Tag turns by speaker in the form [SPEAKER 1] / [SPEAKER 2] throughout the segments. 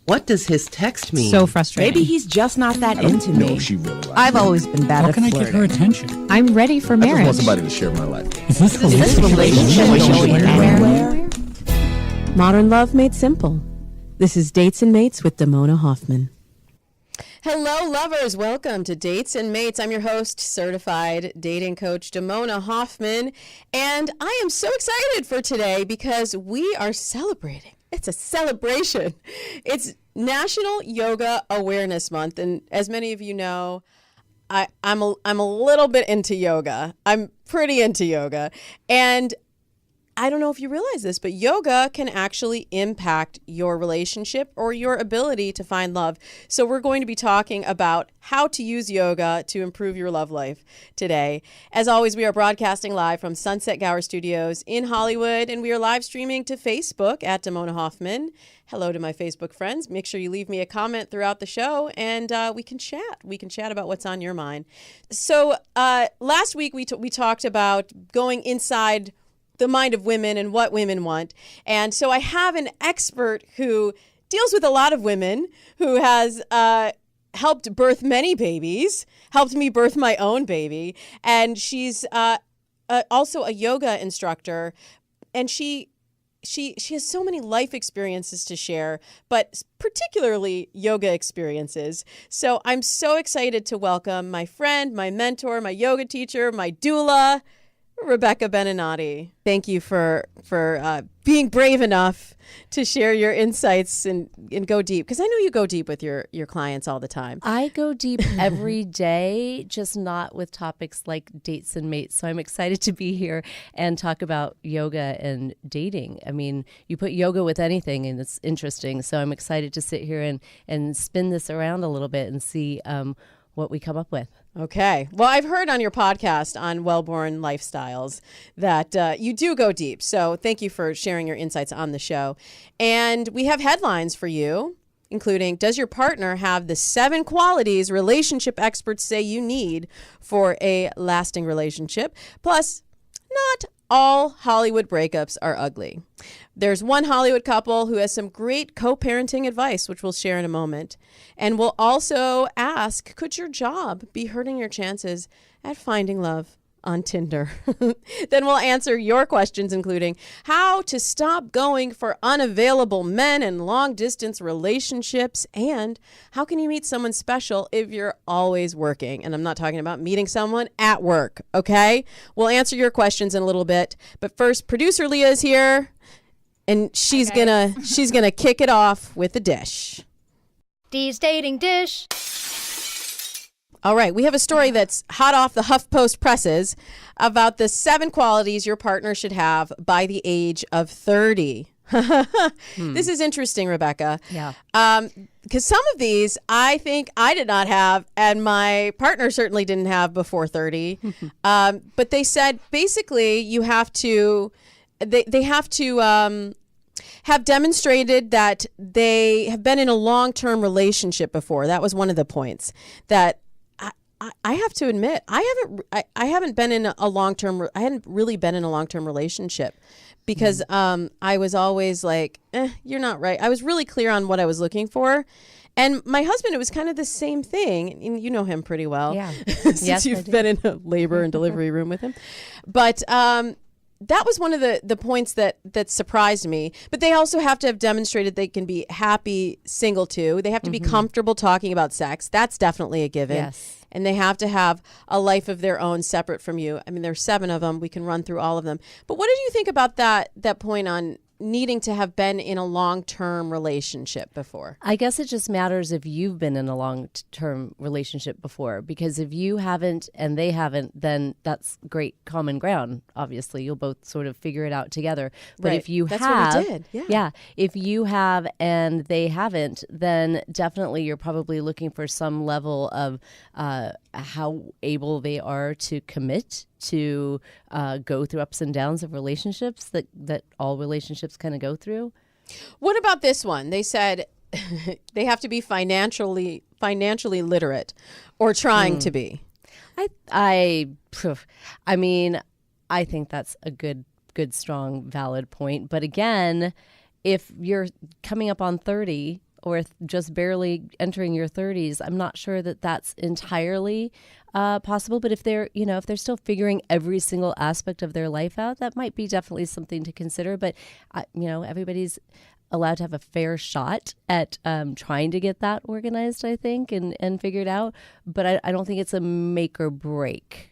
[SPEAKER 1] What does his text mean?
[SPEAKER 2] So frustrating.
[SPEAKER 3] Maybe he's just not that into me.
[SPEAKER 4] She really likes
[SPEAKER 3] I've
[SPEAKER 4] me.
[SPEAKER 3] always been bad
[SPEAKER 5] How
[SPEAKER 3] at
[SPEAKER 5] can I
[SPEAKER 3] flirting.
[SPEAKER 5] get her attention?
[SPEAKER 2] I'm ready for
[SPEAKER 4] I just
[SPEAKER 2] marriage.
[SPEAKER 4] want somebody to share my life.
[SPEAKER 5] Is this
[SPEAKER 3] This relationship going
[SPEAKER 2] anywhere?
[SPEAKER 3] anywhere? Modern Love Made Simple. This is Dates and Mates with Damona Hoffman.
[SPEAKER 6] Hello, lovers. Welcome to Dates and Mates. I'm your host, certified dating coach Damona Hoffman, and I am so excited for today because we are celebrating. It's a celebration. It's National Yoga Awareness Month, and as many of you know, I'm a little bit into yoga. I'm pretty into yoga, and I don't know if you realize this, but yoga can actually impact your relationship or your ability to find love. So we're going to be talking about how to use yoga to improve your love life today. As always, we are broadcasting live from Sunset Gower Studios in Hollywood, and we are live streaming to Facebook at Damona Hoffman. Hello to my Facebook friends. Make sure you leave me a comment throughout the show, and we can chat. We can chat about what's on your mind. So last week we talked about going inside the mind of women and what women want. And so I have an expert who deals with a lot of women, who has helped birth many babies, helped me birth my own baby. And she's also a yoga instructor. And she has so many life experiences to share, but particularly yoga experiences. So I'm so excited to welcome my friend, my mentor, my yoga teacher, my doula, Rebecca Beninati. Thank you for being brave enough to share your insights and go deep, because I know you go deep with your clients all the time.
[SPEAKER 7] I go deep every day, just not with topics like dates and mates. So I'm excited to be here and talk about yoga and dating. I mean, you put yoga with anything and it's interesting. So I'm excited to sit here and spin this around a little bit and see what we come up with.
[SPEAKER 6] Okay. Well, I've heard on your podcast on Wellborn Lifestyles that you do go deep. So thank you for sharing your insights on the show. And we have headlines for you, including, does your partner have the 7 qualities relationship experts say you need for a lasting relationship? Plus, not all Hollywood breakups are ugly. There's one Hollywood couple who has some great co-parenting advice, which we'll share in a moment. And we'll also ask, could your job be hurting your chances at finding love on Tinder? Then we'll answer your questions, including how to stop going for unavailable men in long-distance relationships, and how can you meet someone special if you're always working? And I'm not talking about meeting someone at work, okay? We'll answer your questions in a little bit. But first, producer Leah is here, and she's gonna kick it off with a dish.
[SPEAKER 8] Dee's dating dish.
[SPEAKER 6] All right, we have a story that's hot off the HuffPost presses about the 7 qualities your partner should have by the age of 30. This is interesting, Rebecca.
[SPEAKER 7] Yeah.
[SPEAKER 6] Because some of these I think I did not have, and my partner certainly didn't have before 30. But they said basically you have to, they have to have demonstrated that they have been in a long-term relationship before. That was one of the points that I have to admit, I hadn't really been in a long-term relationship, because I was always like, you're not right. I was really clear on what I was looking for. And my husband, it was kind of the same thing. And you know him pretty well.
[SPEAKER 7] Yeah.
[SPEAKER 6] Since
[SPEAKER 7] Yes,
[SPEAKER 6] you've been in a labor and delivery room with him. But that was one of the points that surprised me. But they also have to have demonstrated they can be happy single too. They have to be comfortable talking about sex. That's definitely a given.
[SPEAKER 7] Yes.
[SPEAKER 6] And they have to have a life of their own separate from you. I mean, there's 7 of them. We can run through all of them. But what did you think about that point on needing to have been in a long-term relationship before?
[SPEAKER 7] I guess it just matters if you've been in a long-term relationship before, because if you haven't and they haven't, then that's great common ground. Obviously, you'll both sort of figure it out together. But
[SPEAKER 6] Right.
[SPEAKER 7] if you
[SPEAKER 6] That's
[SPEAKER 7] have,
[SPEAKER 6] what we did. Yeah.
[SPEAKER 7] if you have and they haven't, then definitely you're probably looking for some level of how able they are to commit to go through ups and downs of relationships that all relationships kind of go through.
[SPEAKER 6] What about this one? They said they have to be financially literate or trying to be.
[SPEAKER 7] I mean, I think that's a good, strong, valid point. But again, if you're coming up on 30, or just barely entering your 30s, I'm not sure that that's entirely possible. But if they're still figuring every single aspect of their life out, that might be definitely something to consider. But everybody's allowed to have a fair shot at trying to get that organized, I think, and figured out. But I don't think it's a make or break.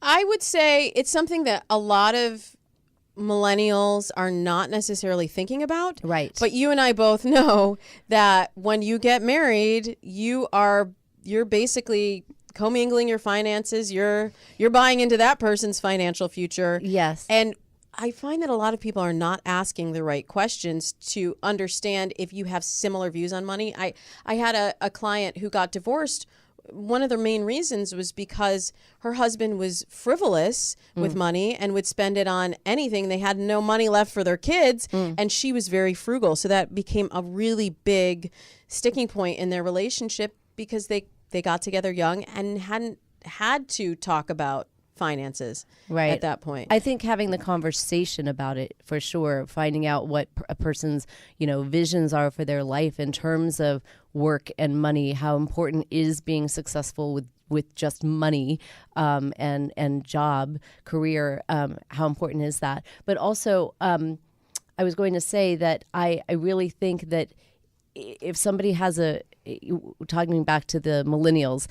[SPEAKER 6] I would say it's something that a lot of millennials are not necessarily thinking about.
[SPEAKER 7] Right.
[SPEAKER 6] But you and I both know that when you get married, you're basically commingling your finances. You're buying into that person's financial future.
[SPEAKER 7] Yes.
[SPEAKER 6] And I find that a lot of people are not asking the right questions to understand if you have similar views on money. I had a client who got divorced. One of the main reasons was because her husband was frivolous with money and would spend it on anything. They had no money left for their kids, and she was very frugal. So that became a really big sticking point in their relationship because they got together young and hadn't had to talk about finances at that point.
[SPEAKER 7] I think having the conversation about it, for sure, finding out what a person's visions are for their life in terms of work and money, how important is being successful with just money and job, career, how important is that? But also, I was going to say that I really think that if somebody has talking back to the millennials,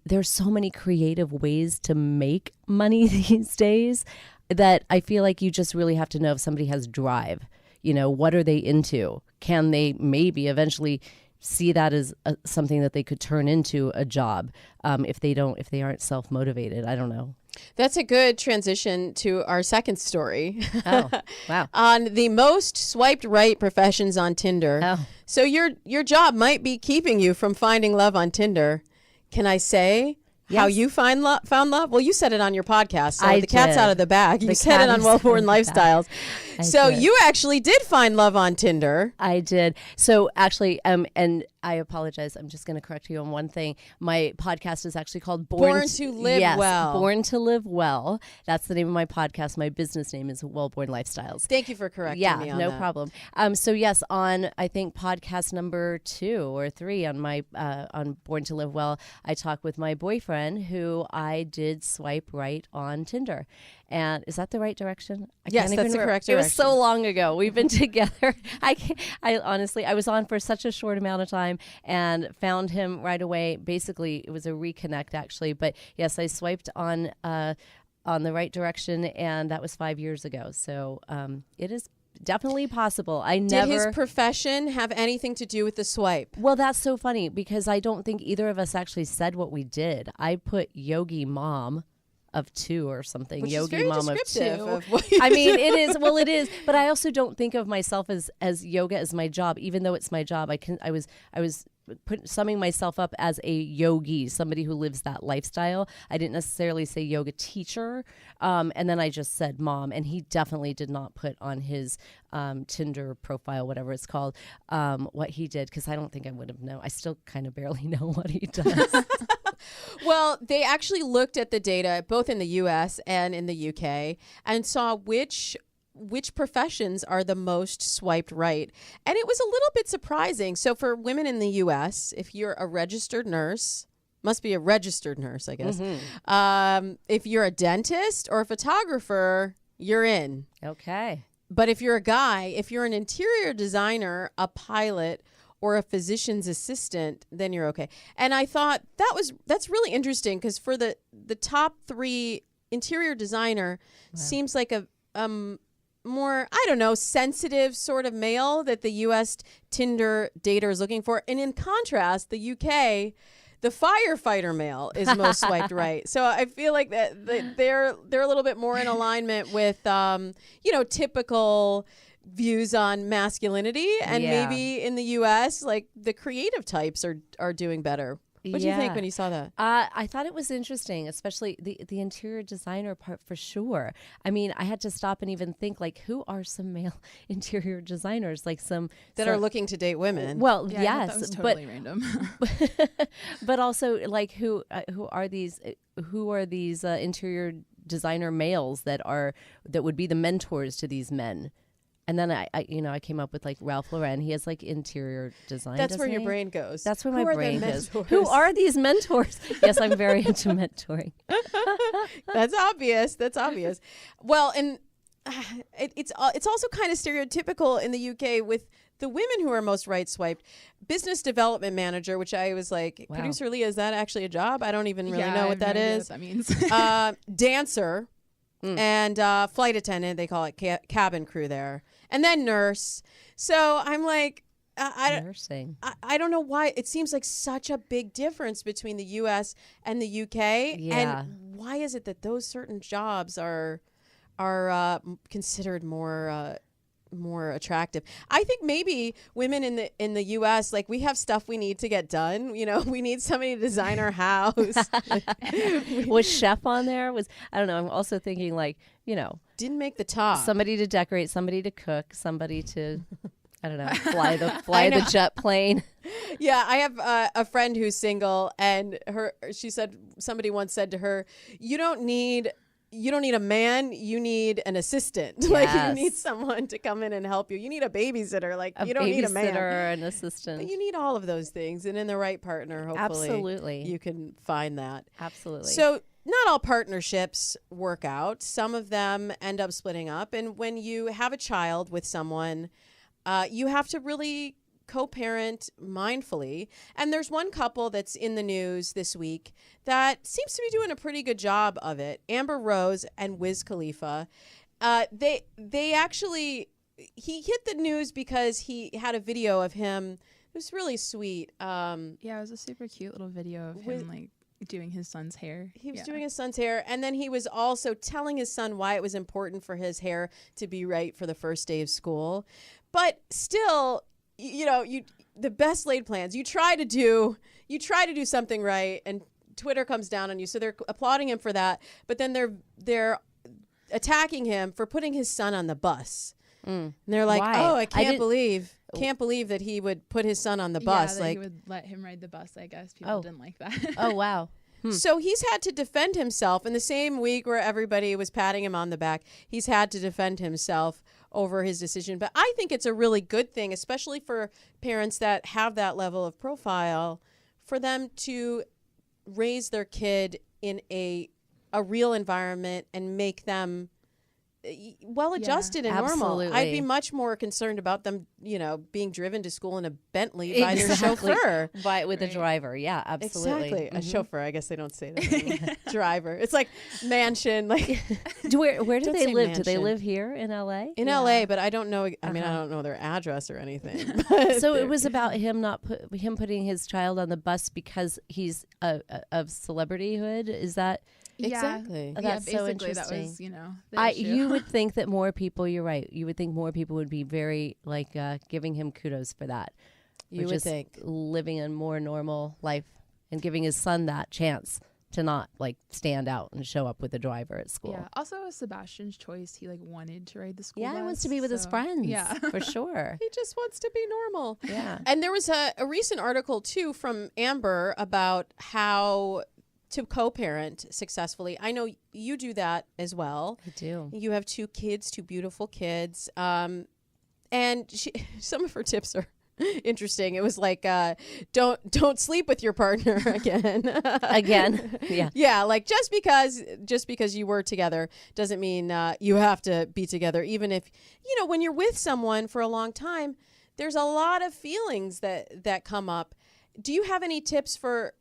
[SPEAKER 7] there's so many creative ways to make money these days that I feel like you just really have to know if somebody has drive. What are they into? Can they maybe eventually see that as something that they could turn into a job if they aren't self-motivated? I don't know.
[SPEAKER 6] That's a good transition to our second story.
[SPEAKER 7] Oh, wow.
[SPEAKER 6] On the most swiped right professions on Tinder.
[SPEAKER 7] Oh.
[SPEAKER 6] So your job might be keeping you from finding love on Tinder. Can I say how you found love? Well, you said it on your podcast, so the cat's out of the bag. You said it on Well-Born Lifestyles. So you actually did find love on Tinder.
[SPEAKER 7] I did. So actually, and I apologize. I'm just going to correct you on one thing. My podcast is actually called
[SPEAKER 6] Born to Live Well.
[SPEAKER 7] Born to Live Well. That's the name of my podcast. My business name is Well-Born Lifestyles.
[SPEAKER 6] Thank you for correcting me on
[SPEAKER 7] no
[SPEAKER 6] that.
[SPEAKER 7] problem. So yes, on I think podcast number 2 or 3 on my on Born to Live Well, I talk with my boyfriend who I did swipe right on Tinder. And is that the right direction?
[SPEAKER 6] Yes, that's the correct direction.
[SPEAKER 7] It was so long ago. We've been together. I honestly, I was on for such a short amount of time and found him right away. Basically, it was a reconnect actually. But yes, I swiped on the right direction, and that was 5 years ago. So it is definitely possible.
[SPEAKER 6] Did his profession have anything to do with the swipe?
[SPEAKER 7] Well, that's so funny because I don't think either of us actually said what we did. I put yogi mom of 2 or something.
[SPEAKER 6] Which
[SPEAKER 7] yogi
[SPEAKER 6] is very
[SPEAKER 7] mom of 2.
[SPEAKER 6] descriptive of what you
[SPEAKER 7] I mean, it is. Well, it is. But I also don't think of myself as yoga as my job, even though it's my job. I was summing myself up as a yogi, somebody who lives that lifestyle. I didn't necessarily say yoga teacher. And then I just said mom. And he definitely did not put on his Tinder profile, whatever it's called, what he did, because I don't think I would have known. I still kind of barely know what he does.
[SPEAKER 6] Well, they actually looked at the data both in the U.S. and in the U.K. and saw which professions are the most swiped right. And it was a little bit surprising. So for women in the U.S., if you're a registered nurse, must be a registered nurse, I guess. Mm-hmm. If you're a dentist or a photographer, you're in.
[SPEAKER 7] Okay.
[SPEAKER 6] But if you're a guy, if you're an interior designer, a pilot, or a physician's assistant, then you're okay. And I thought that's really interesting because for the top 3, interior designer seems like a more, I don't know, sensitive sort of male that the U.S. Tinder dater is looking for. And in contrast, the U.K., the firefighter male is most swiped right. So I feel like that they're a little bit more in alignment with, typical views on masculinity, and maybe in the U.S., like the creative types are doing better. What do you think when you saw that?
[SPEAKER 7] I thought it was interesting, especially the interior designer part for sure. I mean, I had to stop and even think, like, who are some male interior designers, like some
[SPEAKER 6] are looking to date women?
[SPEAKER 7] Well,
[SPEAKER 1] yeah,
[SPEAKER 7] yes,
[SPEAKER 1] that was totally random.
[SPEAKER 7] but also like who are these interior designer males that would be the mentors to these men? And then I came up with like Ralph Lauren. He has like interior design.
[SPEAKER 6] That's where
[SPEAKER 7] doesn't
[SPEAKER 6] your
[SPEAKER 7] he?
[SPEAKER 6] brain goes.
[SPEAKER 7] That's where
[SPEAKER 6] Who
[SPEAKER 7] my
[SPEAKER 6] are
[SPEAKER 7] brain
[SPEAKER 6] the
[SPEAKER 7] goes.
[SPEAKER 6] mentors?
[SPEAKER 7] Who are these mentors? Yes, I'm very into mentoring.
[SPEAKER 6] That's obvious. That's obvious. Well, and it's also kind of stereotypical in the UK with the women who are most right swiped. Business development manager, which I was like,
[SPEAKER 7] Wow.
[SPEAKER 6] Producer Leah, is that actually a job? I don't even really know
[SPEAKER 1] I
[SPEAKER 6] what
[SPEAKER 1] have
[SPEAKER 6] that
[SPEAKER 1] no idea
[SPEAKER 6] is.
[SPEAKER 1] what that means.
[SPEAKER 6] Dancer and flight attendant, they call it cabin crew there, and then nurse. So I'm like,
[SPEAKER 7] Nursing.
[SPEAKER 6] I don't know why it seems like such a big difference between the U.S. and the U.K.
[SPEAKER 7] Yeah.
[SPEAKER 6] And why is it that those certain jobs are considered more attractive? I think maybe women in the U.S., like, we have stuff we need to get done. You know, we need somebody to design our house.
[SPEAKER 7] Was chef on there? I don't know. I'm also thinking like,
[SPEAKER 6] Didn't make the top.
[SPEAKER 7] somebody to decorate, somebody to cook, somebody to, I don't know, fly the jet plane.
[SPEAKER 6] Yeah, I have a friend who's single, and she said, somebody once said to her, you don't need a man, you need an assistant.
[SPEAKER 7] Yes.
[SPEAKER 6] Like, you need someone to come in and help you. You need a babysitter. Like, you don't need a man.
[SPEAKER 7] babysitter, an assistant.
[SPEAKER 6] But you need all of those things, and in the right partner, hopefully,
[SPEAKER 7] Absolutely.
[SPEAKER 6] you can find that.
[SPEAKER 7] Absolutely.
[SPEAKER 6] So not all partnerships work out. Some of them end up splitting up. And when you have a child with someone, you have to really co-parent mindfully. And there's one couple that's in the news this week that seems to be doing a pretty good job of it. Amber Rose and Wiz Khalifa. They actually, he hit the news because he had a video of him. It was really sweet.
[SPEAKER 1] Yeah, it was a super cute little video of him like doing his son's hair.
[SPEAKER 6] He was doing his son's hair, and then he was also telling his son why it was important for his hair to be right for the first day of school. But still, the best laid plans. You try to do something right, and Twitter comes down on you. So they're applauding him for that, but then they're attacking him for putting his son on the bus. And they're like,
[SPEAKER 7] Why?
[SPEAKER 6] "Oh, I can't believe that he would put his son on the bus."
[SPEAKER 1] That
[SPEAKER 6] like,
[SPEAKER 1] he would let him ride the bus. I guess people didn't like that.
[SPEAKER 7] Oh, wow.
[SPEAKER 6] So he's had to defend himself in the same week where everybody was patting him on the back. He's had to defend himself over his decision. But I think it's a really good thing, especially for parents that have that level of profile, for them to raise their kid in a real environment and make them well-adjusted and normal.
[SPEAKER 7] Absolutely.
[SPEAKER 6] I'd be much more concerned about them, being driven to school in a Bentley by their chauffeur.
[SPEAKER 7] With a driver. Yeah, absolutely.
[SPEAKER 6] Exactly. A chauffeur. I guess they don't say that anymore. Driver. It's like mansion. Like,
[SPEAKER 7] Where do
[SPEAKER 6] Don't
[SPEAKER 7] they
[SPEAKER 6] say
[SPEAKER 7] live? Do they
[SPEAKER 6] mansion.
[SPEAKER 7] live here in LA?
[SPEAKER 6] in LA, but I don't know. I mean, I don't know their address or anything.
[SPEAKER 7] So it was about him him putting his child on the bus because he's of celebrityhood. Is that?
[SPEAKER 6] Exactly.
[SPEAKER 7] Oh, that's so
[SPEAKER 1] basically that
[SPEAKER 7] interesting.
[SPEAKER 1] was, the issue.
[SPEAKER 7] You would think that more people. You're right. You would think more people would be very giving him kudos for that.
[SPEAKER 6] You
[SPEAKER 7] Or
[SPEAKER 6] would
[SPEAKER 7] just
[SPEAKER 6] think.
[SPEAKER 7] living a more normal life and giving his son that chance to not stand out and show up with a driver at school.
[SPEAKER 1] Yeah. Also, it was Sebastian's choice. He wanted to ride the school
[SPEAKER 7] Yeah,
[SPEAKER 1] bus.
[SPEAKER 7] he wants to be with his
[SPEAKER 1] so-
[SPEAKER 7] friends.
[SPEAKER 1] Yeah.
[SPEAKER 7] For sure.
[SPEAKER 6] He just wants to be normal.
[SPEAKER 7] Yeah.
[SPEAKER 6] And there was a recent article, too, from Amber about how to co-parent successfully. I know you do that as well.
[SPEAKER 7] I do.
[SPEAKER 6] You have two beautiful kids. And some of her tips are interesting. It was like, don't sleep with your partner again.
[SPEAKER 7] Again. Yeah.
[SPEAKER 6] Yeah, like just because you were together doesn't mean you have to be together. Even if, when you're with someone for a long time, there's a lot of feelings that come up. Do you have any tips for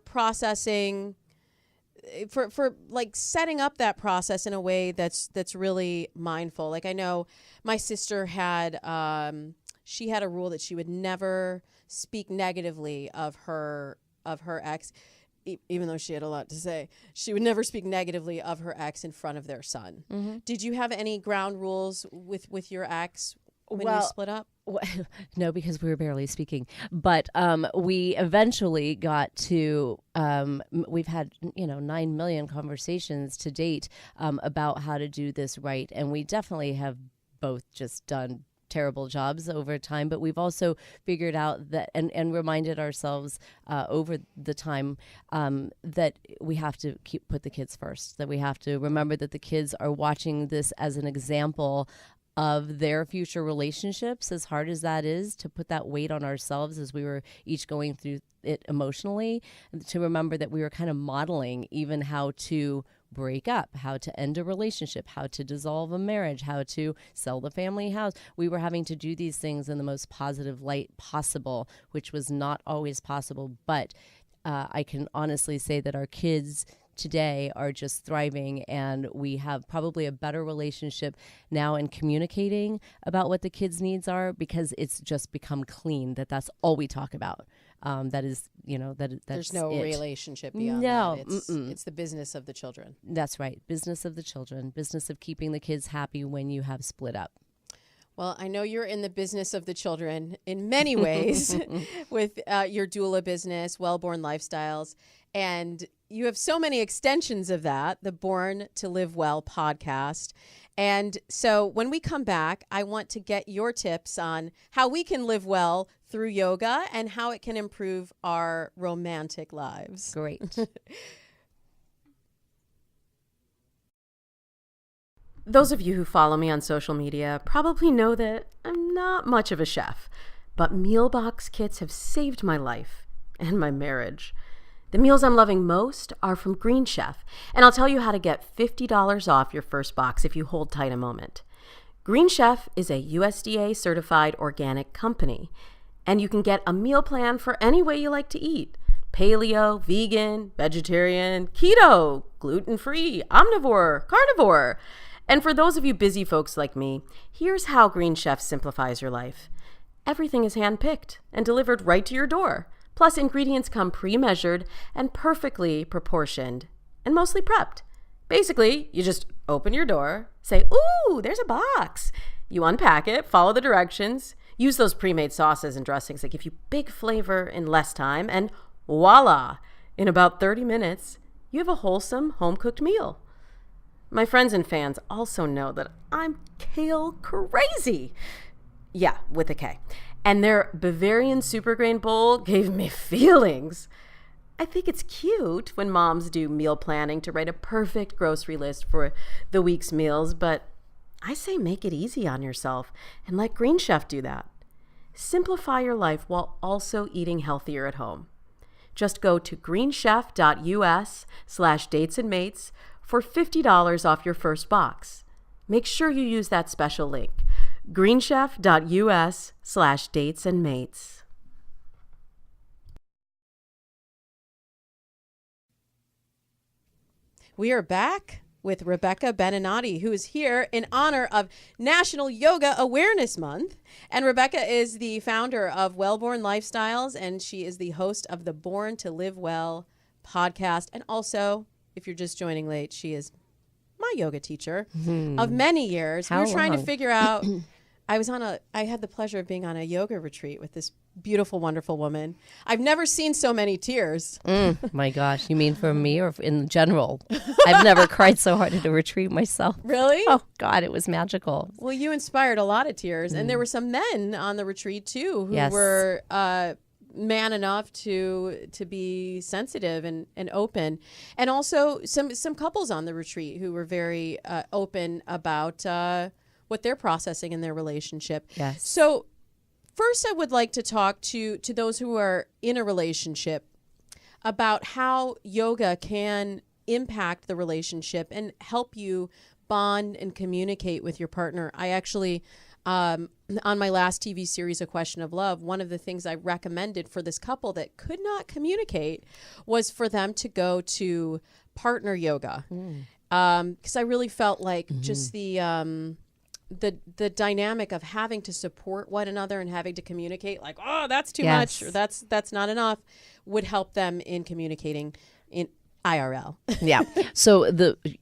[SPEAKER 6] processing, for like setting up that process in a way that's really mindful? Like, I know my sister had she had a rule that she would never speak negatively of her ex, even though she had a lot to say. She would never speak negatively of her ex in front of their son. Mm-hmm. Did you have any ground rules with your ex when you split up?
[SPEAKER 7] No, because we were barely speaking. But we eventually got to, we've had, 9 million conversations to date about how to do this right. And we definitely have both just done terrible jobs over time, but we've also figured out that and reminded ourselves over the time that we have to put the kids first, that we have to remember that the kids are watching this as an example of their future relationships, as hard as that is to put that weight on ourselves as we were each going through it emotionally, to remember that we were kind of modeling even how to break up, how to end a relationship, how to dissolve a marriage, how to sell the family house. We were having to do these things in the most positive light possible, which was not always possible. But I can honestly say that our kids today are just thriving, and we have probably a better relationship now in communicating about what the kids' needs are, because it's just become clean that's all we talk about. That is, that's
[SPEAKER 6] there's no
[SPEAKER 7] it.
[SPEAKER 6] Relationship beyond
[SPEAKER 7] No,
[SPEAKER 6] that. It's the business of the children.
[SPEAKER 7] That's right. Business of the children, business of keeping the kids happy when you have split up.
[SPEAKER 6] Well, I know you're in the business of the children in many ways with your doula business, Wellborn Lifestyles, and you have so many extensions of that, the Born to Live Well podcast. And so when we come back, I want to get your tips on how we can live well through yoga and how it can improve our romantic lives.
[SPEAKER 7] Great.
[SPEAKER 3] Those of you who follow me on social media probably know that I'm not much of a chef, but meal box kits have saved my life and my marriage. The meals I'm loving most are from Green Chef, and I'll tell you how to get $50 off your first box if you hold tight a moment. Green Chef is a USDA certified organic company, and you can get a meal plan for any way you like to eat: paleo, vegan, vegetarian, keto, gluten-free, omnivore, carnivore. And for those of you busy folks like me, here's how Green Chef simplifies your life. Everything is hand-picked and delivered right to your door. Plus, ingredients come pre-measured and perfectly proportioned and mostly prepped. Basically, you just open your door, say, "Ooh, there's a box." You unpack it, follow the directions, use those pre-made sauces and dressings that give you big flavor in less time, and voila! In about 30 minutes, you have a wholesome, home-cooked meal. My friends and fans also know that I'm kale crazy. Yeah, with a K. And their Bavarian Supergrain bowl gave me feelings. I think it's cute when moms do meal planning to write a perfect grocery list for the week's meals, but I say make it easy on yourself and let Green Chef do that. Simplify your life while also eating healthier at home. Just go to greenchef.us/datesandmates for $50 off your first box. Make sure you use that special link, greenchef.us/datesandmates.
[SPEAKER 6] We are back with Rebecca Beninati, who is here in honor of National Yoga Awareness Month. And Rebecca is the founder of Wellborn Lifestyles, and she is the host of the Born to Live Well podcast. And also, if you're just joining late, she is my yoga teacher of many years.
[SPEAKER 7] How
[SPEAKER 6] we were trying to
[SPEAKER 7] long?
[SPEAKER 6] figure out, I had the pleasure of being on a yoga retreat with this beautiful, wonderful woman. I've never seen so many tears.
[SPEAKER 7] My gosh, you mean for me or in general? I've never cried so hard at a retreat myself.
[SPEAKER 6] Really?
[SPEAKER 7] Oh God, it was magical.
[SPEAKER 6] Well, you inspired a lot of tears. And there were some men on the retreat too who
[SPEAKER 7] Yes.
[SPEAKER 6] were man enough to be sensitive and open. And also some couples on the retreat who were very open about what they're processing in their relationship.
[SPEAKER 7] Yes.
[SPEAKER 6] So first I would like to talk to those who are in a relationship about how yoga can impact the relationship and help you bond and communicate with your partner. I actually, on my last TV series, A Question of Love, one of the things I recommended for this couple that could not communicate was for them to go to partner yoga. Because I really felt like just the dynamic of having to support one another and having to communicate like, oh, that's too much, or that's not enough, would help them in communicating in IRL.
[SPEAKER 7] Yeah. So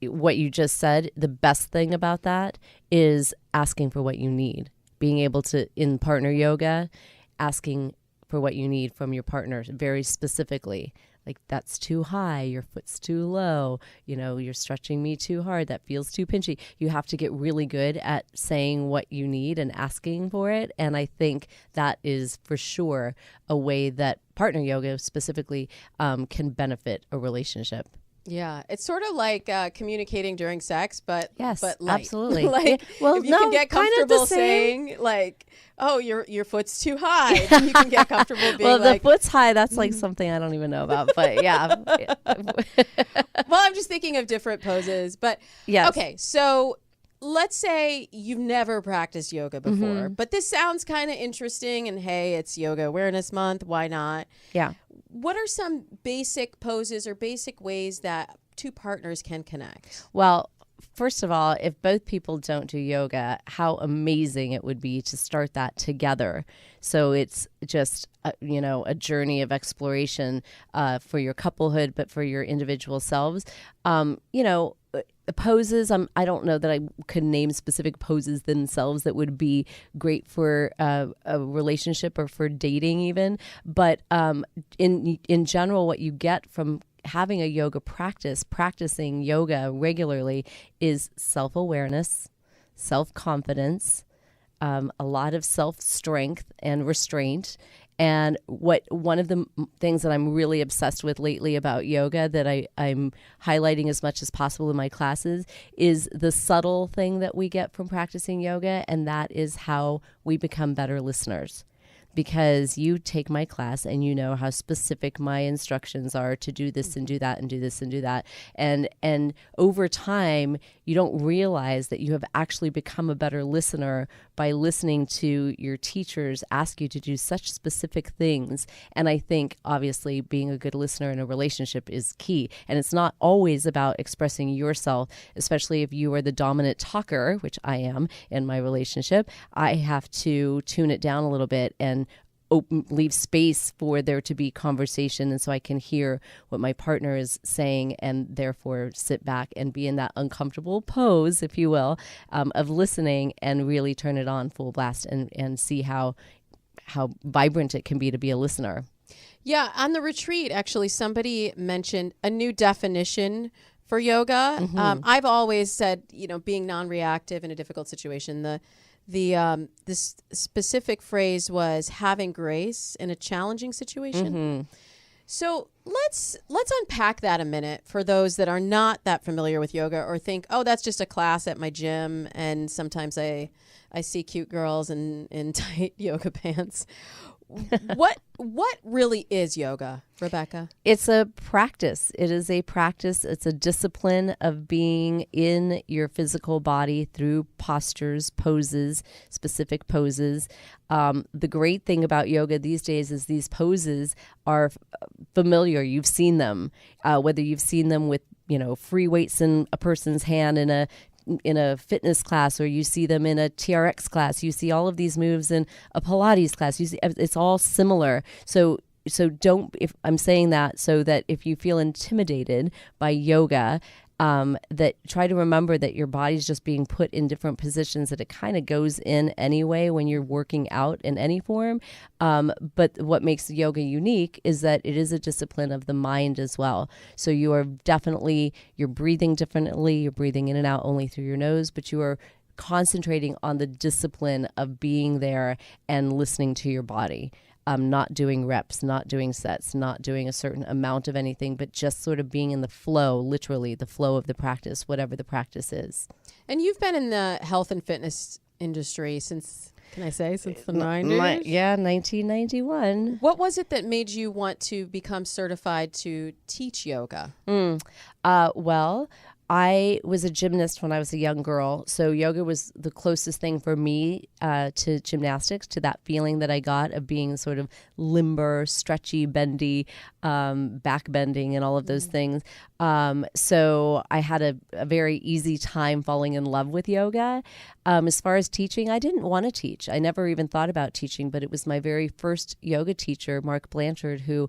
[SPEAKER 7] what you just said, the best thing about that is asking for what you need. Being able to, in partner yoga, asking for what you need from your partner very specifically. Like, that's too high, your foot's too low, you're stretching me too hard, that feels too pinchy. You have to get really good at saying what you need and asking for it. And I think that is for sure a way that partner yoga specifically can benefit a relationship.
[SPEAKER 6] Yeah, it's sort of like communicating during sex, but
[SPEAKER 7] Yes,
[SPEAKER 6] but light.
[SPEAKER 7] absolutely.
[SPEAKER 6] Like,
[SPEAKER 7] Yeah, well,
[SPEAKER 6] if you
[SPEAKER 7] no,
[SPEAKER 6] can get
[SPEAKER 7] kind of the
[SPEAKER 6] comfortable
[SPEAKER 7] same.
[SPEAKER 6] saying like, "Oh, your foot's too high," then you can get comfortable being
[SPEAKER 7] Well,
[SPEAKER 6] like,
[SPEAKER 7] the foot's high, that's like something I don't even know about, but yeah.
[SPEAKER 6] "Well, I'm just thinking of different poses." But
[SPEAKER 7] Yes.
[SPEAKER 6] okay, so let's say you've never practiced yoga before, but this sounds kind of interesting, and hey, it's Yoga Awareness Month. Why not?
[SPEAKER 7] Yeah.
[SPEAKER 6] What are some basic poses or basic ways that two partners can connect?
[SPEAKER 7] Well, first of all, if both people don't do yoga, how amazing it would be to start that together. So it's just, a journey of exploration for your couplehood, but for your individual selves. The poses, I don't know that I could name specific poses themselves that would be great for a relationship or for dating even. But in general, what you get from having a yoga practicing yoga regularly is self-awareness, self-confidence, a lot of self-strength and restraint. And one of the things that I'm really obsessed with lately about yoga that I'm highlighting as much as possible in my classes is the subtle thing that we get from practicing yoga, and that is how we become better listeners. Because you take my class and you know how specific my instructions are to do this and do that and do this and do that. And over time, you don't realize that you have actually become a better listener by listening to your teachers ask you to do such specific things. And I think, obviously, being a good listener in a relationship is key. And it's not always about expressing yourself, especially if you are the dominant talker, which I am in my relationship. I have to tune it down a little bit and leave space for there to be conversation, and so I can hear what my partner is saying, and therefore sit back and be in that uncomfortable pose, if you will, of listening and really turn it on full blast and see how vibrant it can be to be a listener.
[SPEAKER 6] Yeah, on the retreat, actually, somebody mentioned a new definition for yoga. I've always said, being non-reactive in a difficult situation. This specific phrase was having grace in a challenging situation. So let's unpack that a minute for those that are not that familiar with yoga or think, oh, that's just a class at my gym, and sometimes I see cute girls in tight yoga pants. What really is yoga, Rebecca?
[SPEAKER 7] It's a practice. It is a practice. It's a discipline of being in your physical body through postures, poses, specific poses. The great thing about yoga these days is these poses are familiar. You've seen them, whether you've seen them with free weights in a person's hand in a fitness class, or you see them in a TRX class. You see all of these moves in a Pilates class. You see, it's all similar. So don't, if I'm saying that, so that if you feel intimidated by yoga, that try to remember that your body's just being put in different positions, that it kind of goes in anyway when you're working out in any form. But what makes yoga unique is that it is a discipline of the mind as well. So you're breathing differently. You're breathing in and out only through your nose, but you are concentrating on the discipline of being there and listening to your body. Not doing reps, not doing sets, not doing a certain amount of anything, but just sort of being in the flow, literally the flow of the practice, whatever the practice is.
[SPEAKER 6] And you've been in the health and fitness industry since the 90s?
[SPEAKER 7] Yeah, 1991.
[SPEAKER 6] What was it that made you want to become certified to teach yoga?
[SPEAKER 7] Well, I was a gymnast when I was a young girl, so yoga was the closest thing for me to gymnastics, to that feeling that I got of being sort of limber, stretchy, bendy, back bending and all of those things. So I had a very easy time falling in love with yoga. As far as teaching, I didn't want to teach. I never even thought about teaching, but it was my very first yoga teacher, Mark Blanchard, who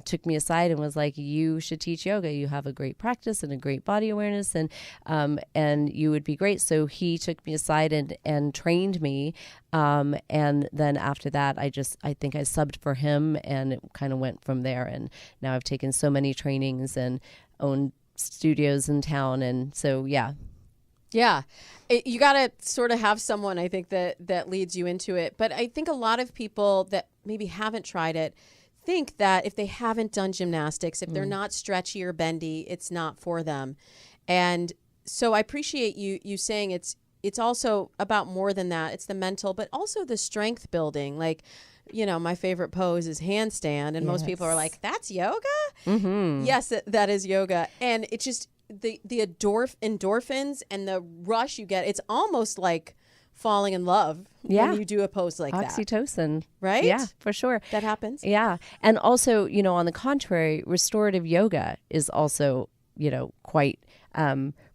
[SPEAKER 7] took me aside and was like, you should teach yoga. You have a great practice and a great body awareness, and you would be great. So he took me aside and trained me. And then after that, I think I subbed for him, and it kind of went from there. And now I've taken so many trainings and owned studios in town. And so, yeah.
[SPEAKER 6] Yeah. You got to sort of have someone, I think, that leads you into it. But I think a lot of people that maybe haven't tried it think that if they haven't done gymnastics, if they're not stretchy or bendy, it's not for them. And so I appreciate you saying it's also about more than that. It's the mental, but also the strength building. Like, my favorite pose is handstand, and most people are like, "That's yoga?" Mm-hmm. Yes, that is yoga, and it's just the endorphins and the rush you get. It's almost like falling in love when you do a pose like that.
[SPEAKER 7] Oxytocin.
[SPEAKER 6] Right?
[SPEAKER 7] Yeah, for sure.
[SPEAKER 6] That happens.
[SPEAKER 7] Yeah. And also, on the contrary, restorative yoga is also, quite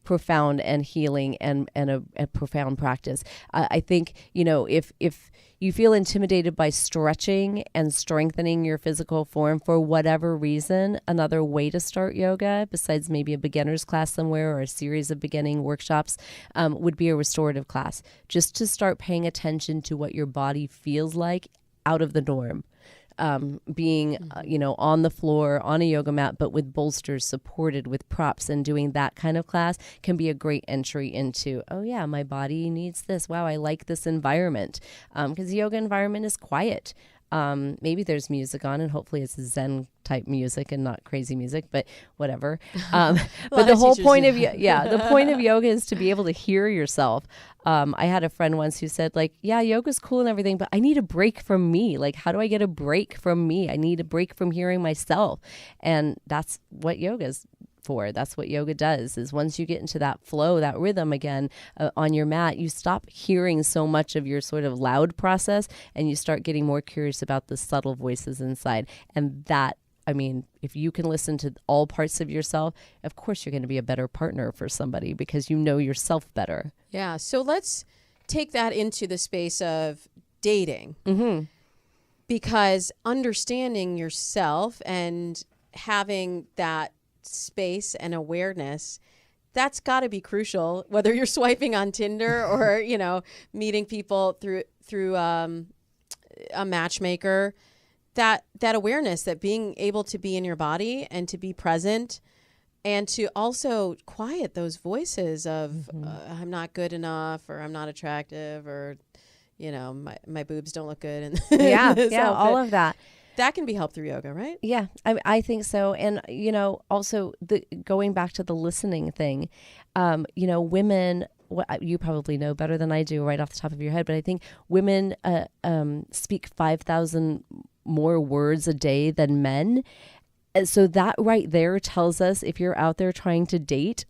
[SPEAKER 7] profound and healing and a profound practice. I think, if you feel intimidated by stretching and strengthening your physical form for whatever reason, another way to start yoga, besides maybe a beginner's class somewhere or a series of beginning workshops, would be a restorative class. Just to start paying attention to what your body feels like out of the norm. Being, on the floor, on a yoga mat, but with bolsters supported with props, and doing that kind of class can be a great entry into, oh yeah, my body needs this. Wow, I like this environment. Because the yoga environment is quiet. Maybe there's music on, and hopefully it's Zen type music and not crazy music, but whatever. But the whole point of the point of yoga is to be able to hear yourself. I had a friend once who said, like, yeah, yoga's cool and everything, but I need a break from me. Like, how do I get a break from me? I need a break from hearing myself. And that's what yoga's for. That's what yoga does, is once you get into that flow, that rhythm again on your mat, you stop hearing so much of your sort of loud process, and you start getting more curious about the subtle voices inside. And that, if you can listen to all parts of yourself, of course you're going to be a better partner for somebody because you know yourself better.
[SPEAKER 6] Yeah. So let's take that into the space of dating. Mm-hmm. Because understanding yourself and having that space and awareness, that's got to be crucial, whether you're swiping on Tinder or, meeting people through a matchmaker. That awareness, that being able to be in your body and to be present, and to also quiet those voices of I'm not good enough, or I'm not attractive, or my boobs don't look good, and
[SPEAKER 7] all of that.
[SPEAKER 6] That can be helped through yoga, right?
[SPEAKER 7] Yeah, I think so. And, also going back to the listening thing, women, you probably know better than I do right off the top of your head, but I think women speak 5,000 more words a day than men. And so that right there tells us, if you're out there trying to date,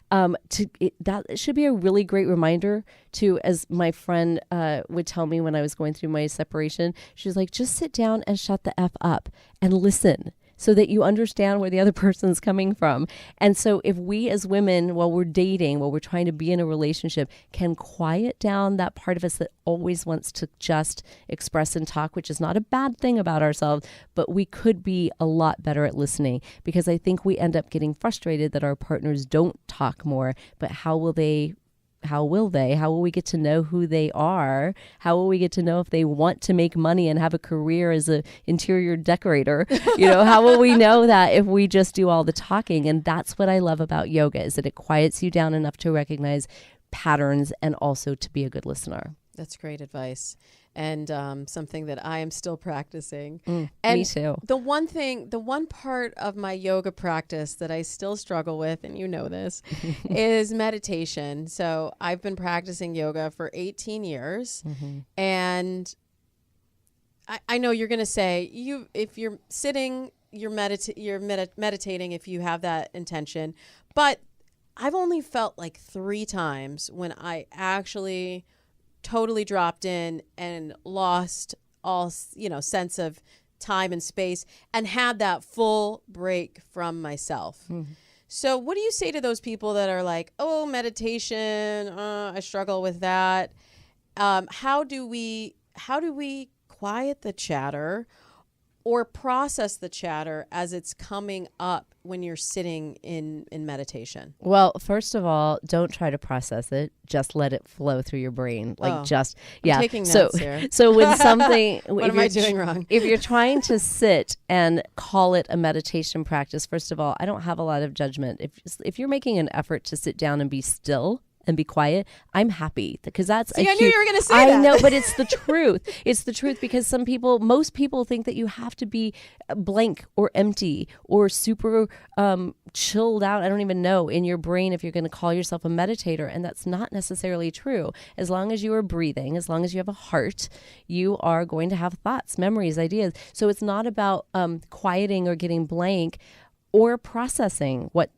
[SPEAKER 7] that should be a really great reminder to, as my friend would tell me when I was going through my separation, she was like, just sit down and shut the F up and listen, so that you understand where the other person's coming from. And so if we as women, while we're dating, while we're trying to be in a relationship, can quiet down that part of us that always wants to just express and talk, which is not a bad thing about ourselves, but we could be a lot better at listening, because I think we end up getting frustrated that our partners don't talk more. But how will we get to know who they are? How will we get to know if they want to make money and have a career as an interior decorator? How will we know that if we just do all the talking? And that's what I love about yoga, is that it quiets you down enough to recognize patterns and also to be a good listener.
[SPEAKER 6] That's great advice. And something that I am still practicing.
[SPEAKER 7] And me too.
[SPEAKER 6] The one part of my yoga practice that I still struggle with, and you know this, is meditation. So I've been practicing yoga for 18 years. Mm-hmm. And I know you're going to say, if you're sitting, you're meditating if you have that intention. But I've only felt like 3 times when I actually totally dropped in and lost all, sense of time and space, and had that full break from myself. Mm-hmm. So what do you say to those people that are like, oh, meditation, I struggle with that. How do we quiet the chatter or process the chatter as it's coming up when you're sitting in meditation?
[SPEAKER 7] Well, first of all, don't try to process it. Just let it flow through your brain.
[SPEAKER 6] I'm taking notes here.
[SPEAKER 7] So when something,
[SPEAKER 6] what am I doing wrong?
[SPEAKER 7] If you're trying to sit and call it a meditation practice, first of all, I don't have a lot of judgment. If you're making an effort to sit down and be still and be quiet, I'm happy because that's
[SPEAKER 6] See, I knew you were going to say that.
[SPEAKER 7] I know, but it's the truth. It's the truth because most people think that you have to be blank or empty or super chilled out. I don't even know in your brain if you're going to call yourself a meditator. And that's not necessarily true. As long as you are breathing, as long as you have a heart, you are going to have thoughts, memories, ideas. So it's not about quieting or getting blank or processing what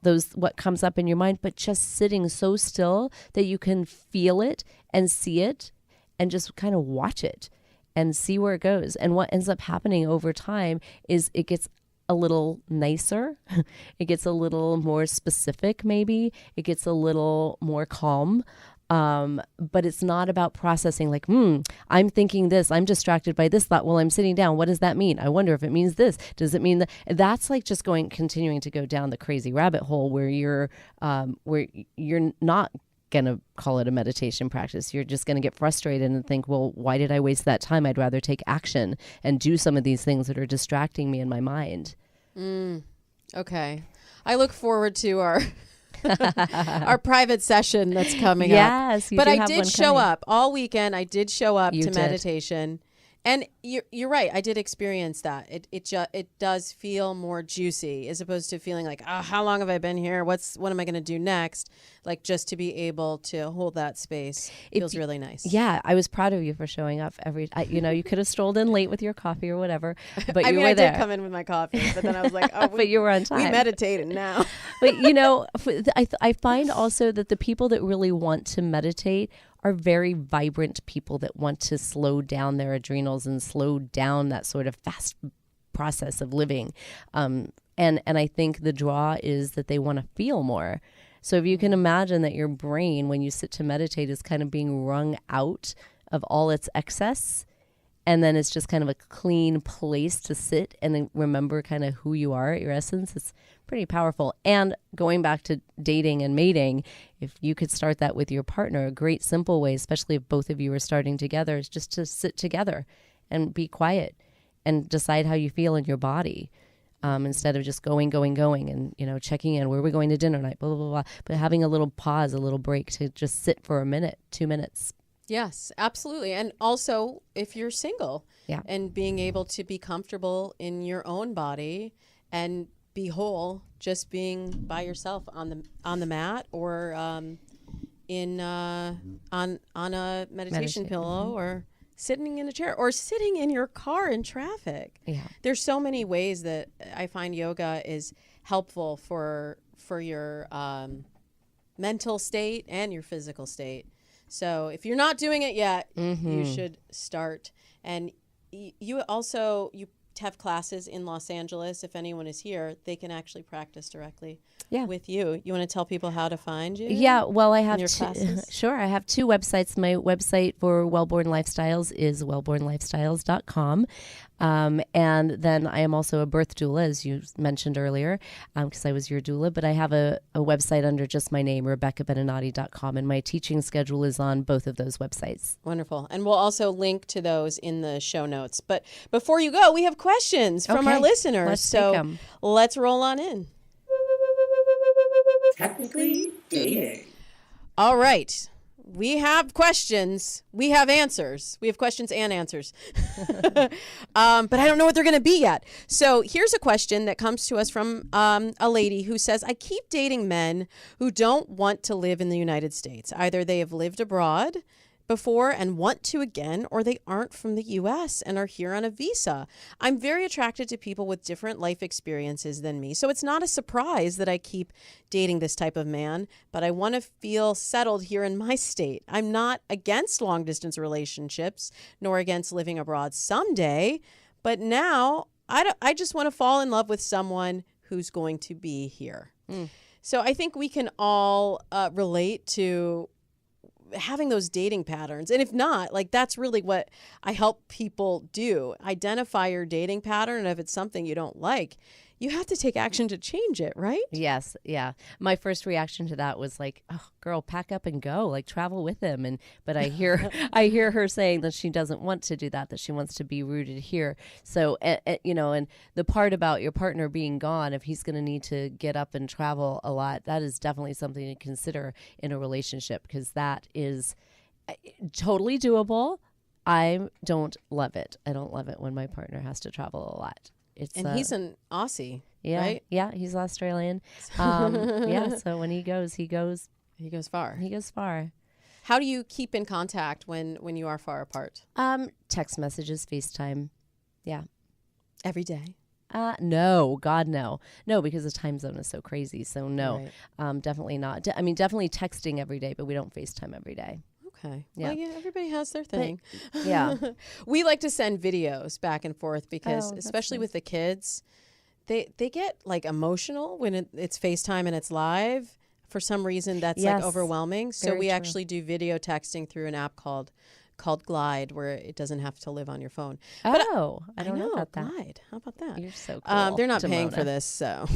[SPEAKER 7] comes up in your mind, but just sitting so still that you can feel it and see it and just kind of watch it and see where it goes. And what ends up happening over time is it gets a little nicer. It gets a little more specific, maybe. It gets a little more calm. But it's not about processing like, I'm thinking this, I'm distracted by this thought while I'm sitting down. What does that mean? I wonder if it means this. Does it mean that? That's like just continuing to go down the crazy rabbit hole where you're not going to call it a meditation practice. You're just going to get frustrated and think, well, why did I waste that time? I'd rather take action and do some of these things that are distracting me in my mind.
[SPEAKER 6] Okay. I look forward to our our private session that's coming up.
[SPEAKER 7] Yes,
[SPEAKER 6] but I did show up all weekend. I did show up to meditation. And you're right. I did experience that. It does feel more juicy as opposed to feeling like, how long have I been here? What am I going to do next? Like just to be able to hold that space feels really nice.
[SPEAKER 7] Yeah, I was proud of you for showing up you could have strolled in late with your coffee or whatever, but
[SPEAKER 6] I
[SPEAKER 7] you
[SPEAKER 6] mean,
[SPEAKER 7] were there.
[SPEAKER 6] I did come in with my coffee, but then I was like,
[SPEAKER 7] but you were on time.
[SPEAKER 6] We meditated now.
[SPEAKER 7] But I find also that the people that really want to meditate are very vibrant people that want to slow down their adrenals and slow down that sort of fast process of living. And I think the draw is that they want to feel more. So if you can imagine that your brain, when you sit to meditate, is kind of being wrung out of all its excess, and then it's just kind of a clean place to sit and then remember kind of who you are at your essence, it's pretty powerful. And going back to dating and mating, if you could start that with your partner, a great simple way, especially if both of you are starting together, is just to sit together and be quiet and decide how you feel in your body. Instead of just going and, checking in, where are we going to dinner night, blah, blah, blah, blah. But having a little pause, a little break to just sit for a minute, 2 minutes.
[SPEAKER 6] Yes, absolutely. And also if you're single and being able to be comfortable in your own body and be whole, just being by yourself on the mat or on a meditation pillow or sitting in a chair or sitting in your car in traffic. Yeah. There's so many ways that I find yoga is helpful for your mental state and your physical state. So if you're not doing it yet, you should start. And you have classes in Los Angeles. If anyone is here, they can actually practice directly with you. You want to tell people how to find you?
[SPEAKER 7] Yeah, well, I have
[SPEAKER 6] Sure,
[SPEAKER 7] I have 2 websites. My website for Wellborn Lifestyles is wellbornlifestyles.com. And then I am also a birth doula, as you mentioned earlier, because I was your doula. But I have a website under just my name, RebeccaBeninati.com, and my teaching schedule is on both of those websites.
[SPEAKER 6] Wonderful. And we'll also link to those in the show notes. But before you go, we have questions from our listeners. Let's roll on in.
[SPEAKER 2] Technically dating.
[SPEAKER 6] All right. We have questions. We have answers. We have questions and answers. But I don't know what they're going to be yet. So here's a question that comes to us from a lady who says, I keep dating men who don't want to live in the United States. Either they have lived abroad before and want to again, or they aren't from the U.S. and are here on a visa. I'm very attracted to people with different life experiences than me, so it's not a surprise that I keep dating this type of man, but I want to feel settled here in my state. I'm not against long-distance relationships, nor against living abroad someday, but now I just want to fall in love with someone who's going to be here. So I think we can all relate to having those dating patterns. And if not, like, that's really what I help people do. Identify your dating pattern. And if it's something you don't like, you have to take action to change it, right?
[SPEAKER 7] Yes, yeah. My first reaction to that was like, "Oh, girl, pack up and go. Like, travel with him." But I hear her saying that she doesn't want to do that. That she wants to be rooted here. So, and the part about your partner being gone, if he's going to need to get up and travel a lot, that is definitely something to consider in a relationship, because that is totally doable. I don't love it. I don't love it when my partner has to travel a lot.
[SPEAKER 6] And he's an Aussie,
[SPEAKER 7] yeah,
[SPEAKER 6] right?
[SPEAKER 7] Yeah, he's Australian. Yeah, so when he goes
[SPEAKER 6] far.
[SPEAKER 7] He goes far.
[SPEAKER 6] How do you keep in contact when you are far apart?
[SPEAKER 7] Text messages, FaceTime. Yeah.
[SPEAKER 6] Every day?
[SPEAKER 7] No, God, no. No, because the time zone is so crazy. So no,
[SPEAKER 6] Right.
[SPEAKER 7] Definitely not. Definitely texting every day, but we don't FaceTime every day.
[SPEAKER 6] Okay.
[SPEAKER 7] Yeah.
[SPEAKER 6] Well, yeah, everybody has their thing.
[SPEAKER 7] Yeah.
[SPEAKER 6] We like to send videos back and forth because,
[SPEAKER 7] that's
[SPEAKER 6] especially
[SPEAKER 7] nice.
[SPEAKER 6] with the kids, they get like emotional when it's FaceTime and it's live. For some reason, that's like
[SPEAKER 7] Yes.
[SPEAKER 6] overwhelming. So
[SPEAKER 7] Very
[SPEAKER 6] we
[SPEAKER 7] true.
[SPEAKER 6] actually do video texting through an app called Glide, where it doesn't have to live on your phone.
[SPEAKER 7] Oh, I don't know about that.
[SPEAKER 6] Glide. How about that?
[SPEAKER 7] You're so cool.
[SPEAKER 6] They're not paying for
[SPEAKER 7] Timona.
[SPEAKER 6] this, so.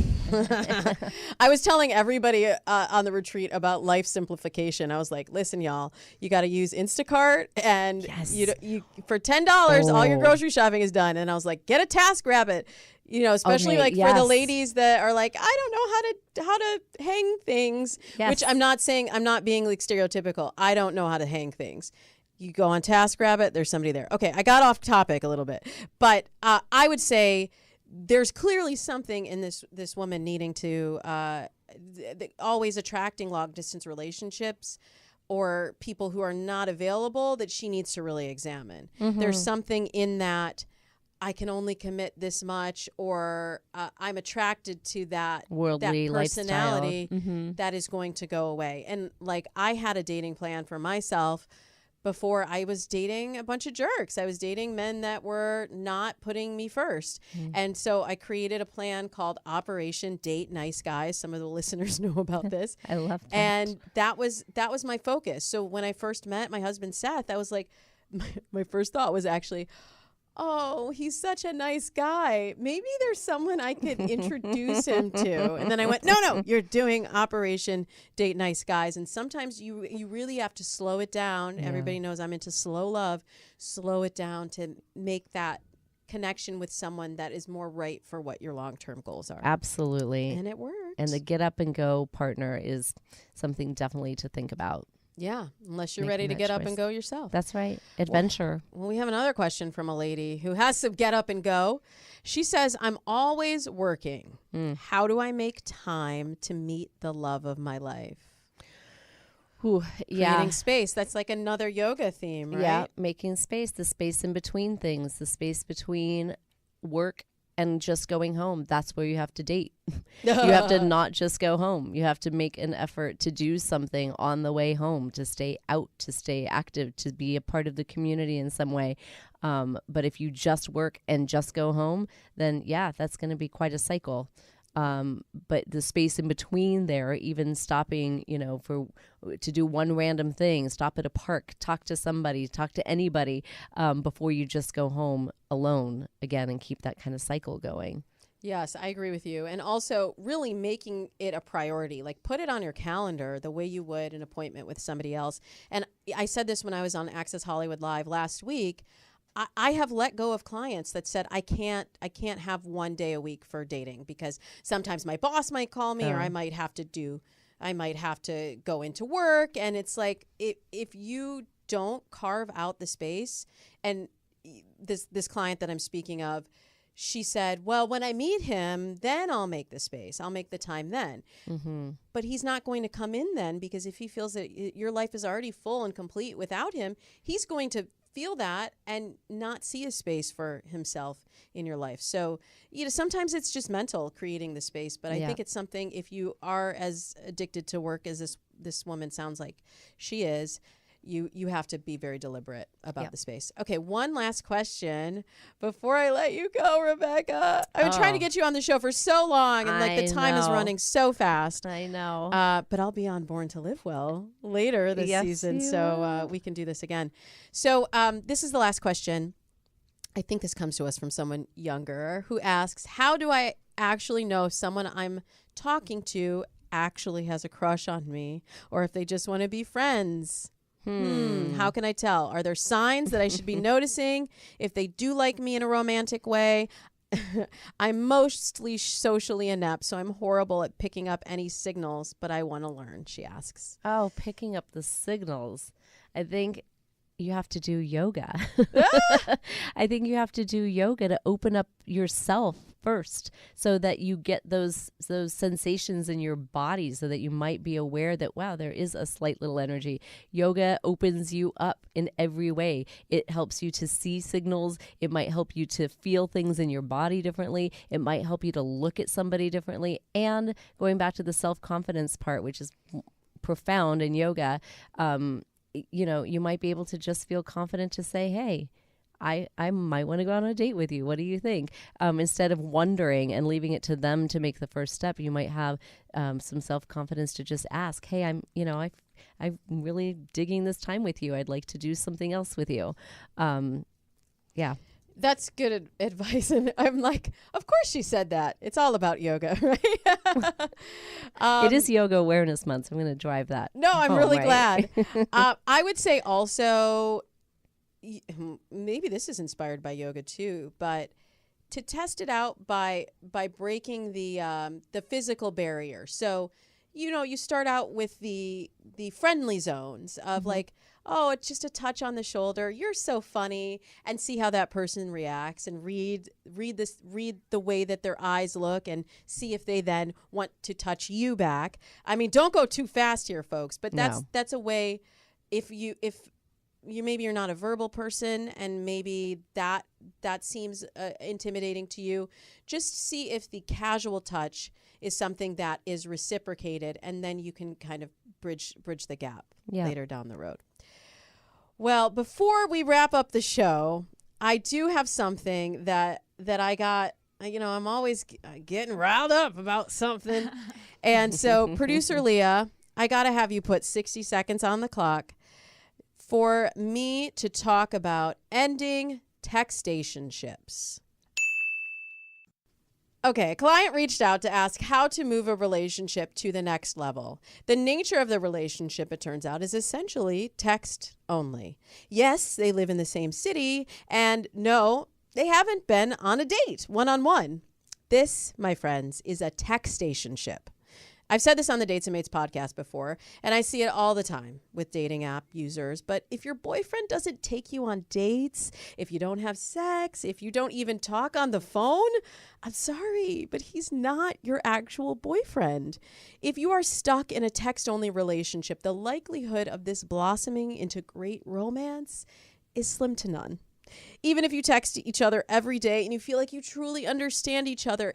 [SPEAKER 6] I was telling everybody on the retreat about life simplification. I was like, listen, y'all, you got to use Instacart, and
[SPEAKER 7] Yes.
[SPEAKER 6] you for $10, all your
[SPEAKER 7] Oh.
[SPEAKER 6] grocery shopping is done. And I was like, get a TaskRabbit. Especially
[SPEAKER 7] Okay,
[SPEAKER 6] like for the
[SPEAKER 7] yes.
[SPEAKER 6] ladies that are like, I don't know how to hang things.
[SPEAKER 7] Yes.
[SPEAKER 6] Which I'm not being like stereotypical. I don't know how to hang things. You go on TaskRabbit, there's somebody there. Okay, I got off topic a little bit, but I would say there's clearly something in this woman needing to always attracting long distance relationships or people who are not available that she needs to really examine. There's something in that. I can only commit this much, or I'm attracted to that
[SPEAKER 7] Worldly
[SPEAKER 6] personality
[SPEAKER 7] lifestyle.
[SPEAKER 6] that is going to go away. And like I had a dating plan for myself before I was dating a bunch of jerks. I was dating men that were not putting me first. And so I created a plan called Operation Date Nice Guys. Some of the listeners know about this.
[SPEAKER 7] I love that.
[SPEAKER 6] And that was my focus. So when I first met my husband, Seth, I was like, my first thought was actually, oh, he's such a nice guy. Maybe there's someone I could introduce him to. And then I went, no, you're doing Operation Date Nice Guys. And sometimes you really have to slow it down.
[SPEAKER 7] Yeah.
[SPEAKER 6] Everybody knows I'm into slow love. Slow it down to make that connection with someone that is more right for what your long-term goals are.
[SPEAKER 7] Absolutely.
[SPEAKER 6] And it worked.
[SPEAKER 7] And the get up and go partner is something definitely to think about.
[SPEAKER 6] Yeah, unless you're
[SPEAKER 7] Making
[SPEAKER 6] ready to
[SPEAKER 7] that
[SPEAKER 6] get up
[SPEAKER 7] choice.
[SPEAKER 6] and go yourself.
[SPEAKER 7] That's right. Adventure.
[SPEAKER 6] Well, we have another question from a lady who has to get up and go. She says, I'm always working. How do I make time to meet the love of my life?
[SPEAKER 7] Ooh, yeah.
[SPEAKER 6] Creating space. That's like another yoga theme, right?
[SPEAKER 7] Yeah, making space, the space in between things, the space between work and just going home. That's where you have to date. You have to not just go home. You have to make an effort to do something on the way home, to stay out, to stay active, to be a part of the community in some way. But if you just work and just go home, then yeah, that's going to be quite a cycle. But the space in between there, even stopping, to do one random thing, stop at a park, talk to somebody, talk to anybody, before you just go home alone again and keep that kind of cycle going.
[SPEAKER 6] Yes, I agree with you. And also really making it a priority, like put it on your calendar the way you would an appointment with somebody else. And I said this when I was on Access Hollywood Live last week. I have let go of clients that said I can't have one day a week for dating because sometimes my boss might call me or I might have to go into work. And it's like if you don't carve out the space, and this client that I'm speaking of, she said, well, when I meet him, then I'll make the space. I'll make the time then.
[SPEAKER 7] Mm-hmm.
[SPEAKER 6] But he's not going to come in then, because if he feels that your life is already full and complete without him, he's going to feel that and not see a space for himself in your life. So, sometimes it's just mental, creating the space. But I think it's something, if you are as addicted to work as this woman sounds like she is, you have to be very deliberate about the space. Okay, one last question before I let you go, Rebecca. I've been trying to get you on the show for so long, and the time is running so fast.
[SPEAKER 7] I know.
[SPEAKER 6] But I'll be on Born to Live Well later this
[SPEAKER 7] Yes,
[SPEAKER 6] season,
[SPEAKER 7] you
[SPEAKER 6] so we can do this again. So this is the last question. I think this comes to us from someone younger who asks, how do I actually know if someone I'm talking to actually has a crush on me or if they just want to be friends? How can I tell? Are there signs that I should be noticing if they do like me in a romantic way? I'm mostly socially inept, so I'm horrible at picking up any signals, but I want to learn, she asks.
[SPEAKER 7] Oh, picking up the signals. I think you have to do yoga. I think you have to do yoga to open up yourself first so that you get those sensations in your body so that you might be aware that, wow, there is a slight little energy. Yoga opens you up in every way. It helps you to see signals. It might help you to feel things in your body differently. It might help you to look at somebody differently. And going back to the self-confidence part, which is profound in yoga, you might be able to just feel confident to say, hey, I might want to go on a date with you. What do you think? Instead of wondering and leaving it to them to make the first step, you might have some self-confidence to just ask, hey, I'm really digging this time with you. I'd like to do something else with you. Yeah.
[SPEAKER 6] That's good advice. And I'm like, of course she said that. It's all about yoga, right?
[SPEAKER 7] It is Yoga Awareness Month, so I'm going to drive that.
[SPEAKER 6] No, I'm really glad. I would say also, maybe this is inspired by yoga too, but to test it out by breaking the physical barrier. So, you start out with the friendly zones of like, oh, it's just a touch on the shoulder. You're so funny, and see how that person reacts, and read the way that their eyes look, and see if they then want to touch you back. I mean, don't go too fast here, folks. But that's a way. If you maybe you're not a verbal person, and maybe that seems intimidating to you, just see if the casual touch is something that is reciprocated, and then you can kind of bridge the gap later down the road. Well, before we wrap up the show, I do have something that I got. I'm always getting riled up about something. And so, producer Leah, I got to have you put 60 seconds on the clock for me to talk about ending textationships. Okay, a client reached out to ask how to move a relationship to the next level. The nature of the relationship, it turns out, is essentially text only. Yes, they live in the same city, and no, they haven't been on a date one-on-one. This, my friends, is a textationship. I've said this on the Dates and Mates podcast before, and I see it all the time with dating app users. But if your boyfriend doesn't take you on dates, if you don't have sex, if you don't even talk on the phone, I'm sorry, but he's not your actual boyfriend. If you are stuck in a text-only relationship, the likelihood of this blossoming into great romance is slim to none. Even if you text each other every day and you feel like you truly understand each other,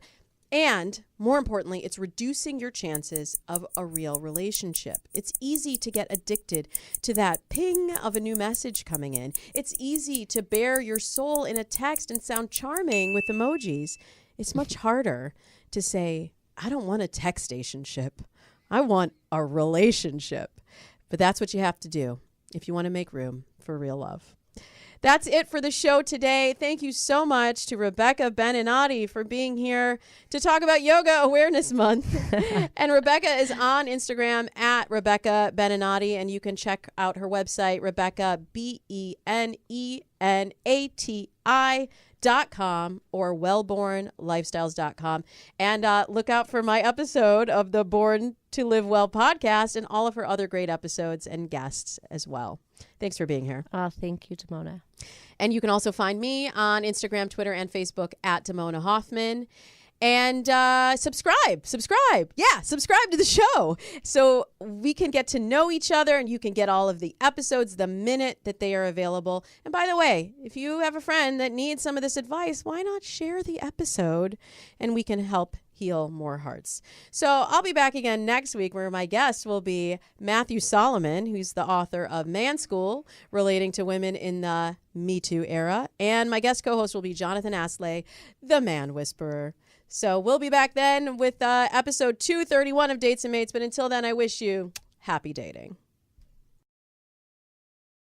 [SPEAKER 6] and more importantly, it's reducing your chances of a real relationship. It's easy to get addicted to that ping of a new message coming in. It's easy to bare your soul in a text and sound charming with emojis. It's much harder to say, I don't want a textationship. I want a relationship. But that's what you have to do if you want to make room for real love. That's it for the show today. Thank you so much to Rebecca Beninati for being here to talk about Yoga Awareness Month. And Rebecca is on Instagram at Rebecca Beninati, and you can check out her website, Rebecca, BENENATI.com or wellbornlifestyles.com. And look out for my episode of the Born to Live Well podcast and all of her other great episodes and guests as well. Thanks for being here.
[SPEAKER 7] Thank you, Damona.
[SPEAKER 6] And you can also find me on Instagram, Twitter, and Facebook at Damona Hoffman. And subscribe. Yeah, subscribe to the show so we can get to know each other, and you can get all of the episodes the minute that they are available. And by the way, if you have a friend that needs some of this advice, why not share the episode and we can help heal more hearts. So I'll be back again next week where my guest will be Matthew Solomon, who's the author of Man School, relating to women in the Me Too era. And my guest co-host will be Jonathan Asley, the Man Whisperer. So we'll be back then with episode 231 of Dates and Mates. But until then, I wish you happy dating.